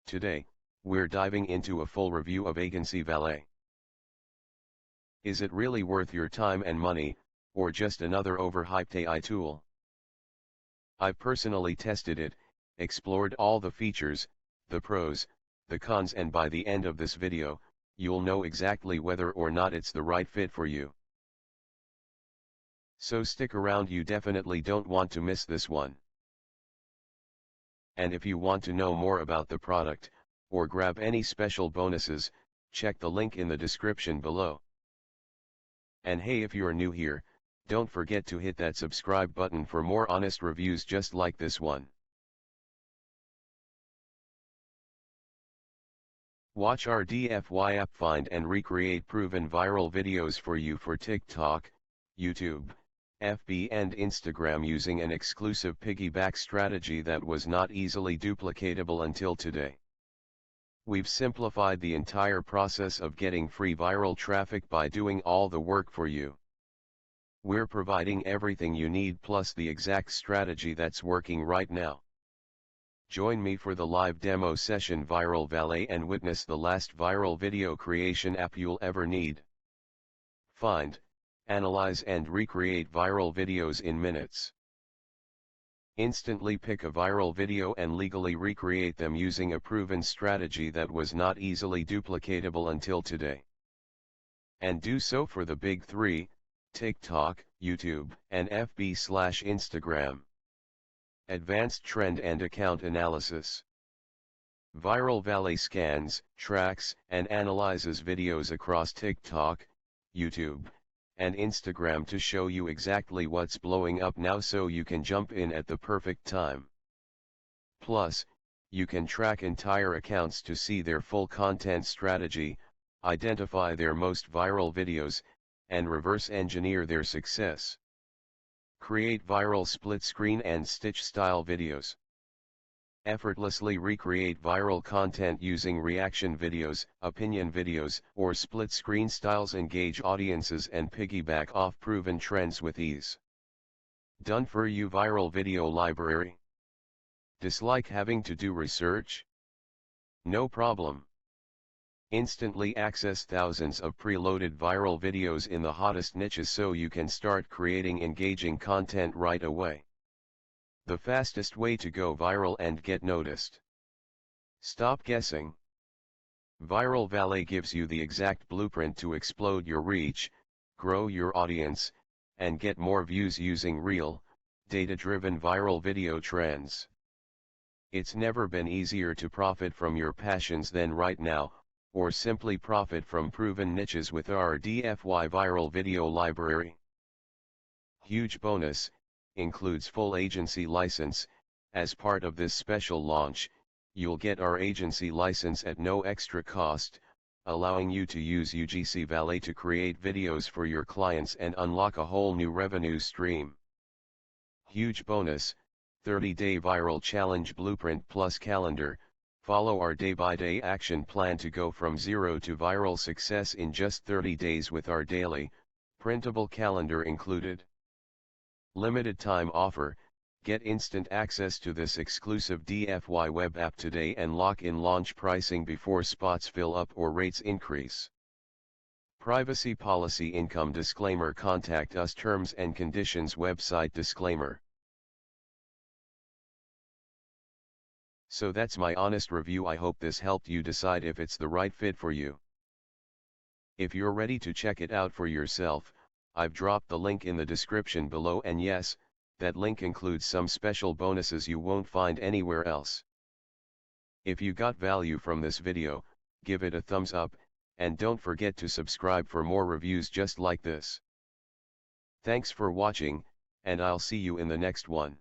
Today, we're diving into a full review of Aigency Valet. Is it really worth your time and money, or just another overhyped AI tool? I've personally tested it, explored all the features, the pros, the cons, and by the end of this video, you'll know exactly whether or not it's the right fit for you. So stick around, you definitely don't want to miss this one. And if you want to know more about the product, or grab any special bonuses, check the link in the description below. And hey, if you're new here, don't forget to hit that subscribe button for more honest reviews just like this one. Watch our DIY app find and recreate proven viral videos for you for TikTok, YouTube, FB and Instagram using an exclusive piggyback strategy that was not easily duplicatable until today. We've simplified the entire process of getting free viral traffic by doing all the work for you. We're providing everything you need plus the exact strategy that's working right now. Join me for the live demo session Viral Valet and witness the last viral video creation app you'll ever need. Find, analyze and recreate viral videos in minutes. Instantly pick a viral video and legally recreate them using a proven strategy that was not easily duplicatable until today. And do so for the big three: TikTok, YouTube, and FB/Instagram. Advanced trend and account analysis. Viral Valet scans, tracks, and analyzes videos across TikTok, YouTube, and Instagram to show you exactly what's blowing up now so you can jump in at the perfect time. Plus, you can track entire accounts to see their full content strategy, identify their most viral videos, and reverse engineer their success. Create viral split screen and stitch style videos. Effortlessly recreate viral content using reaction videos, opinion videos, or split screen styles. Engage audiences and piggyback off proven trends with ease. Done for you. Viral video library. Dislike having to do research? No problem. Instantly access thousands of preloaded viral videos in the hottest niches so you can start creating engaging content right away. The fastest way to go viral and get noticed. Stop guessing. Viral Valet gives you the exact blueprint to explode your reach, grow your audience, and get more views using real, data-driven viral video trends. It's never been easier to profit from your passions than right now, or simply profit from proven niches with our DIY viral video library. Huge bonus, includes full agency license. As part of this special launch, you'll get our agency license at no extra cost, allowing you to use Aigency Valet to create videos for your clients and unlock a whole new revenue stream. Huge bonus, 30-day viral challenge blueprint plus calendar. Follow our day-by-day action plan to go from zero to viral success in just 30 days with our daily, printable calendar included. Limited time offer. Get instant access to this exclusive DIY web app today and lock in launch pricing before spots fill up or rates increase. Privacy policy. Income disclaimer. Contact us. Terms and conditions. Website disclaimer. So that's my honest review. I hope this helped you decide if it's the right fit for you. If you're ready to check it out for yourself, I've dropped the link in the description below, and yes, that link includes some special bonuses you won't find anywhere else. If you got value from this video, give it a thumbs up, and don't forget to subscribe for more reviews just like this. Thanks for watching, and I'll see you in the next one.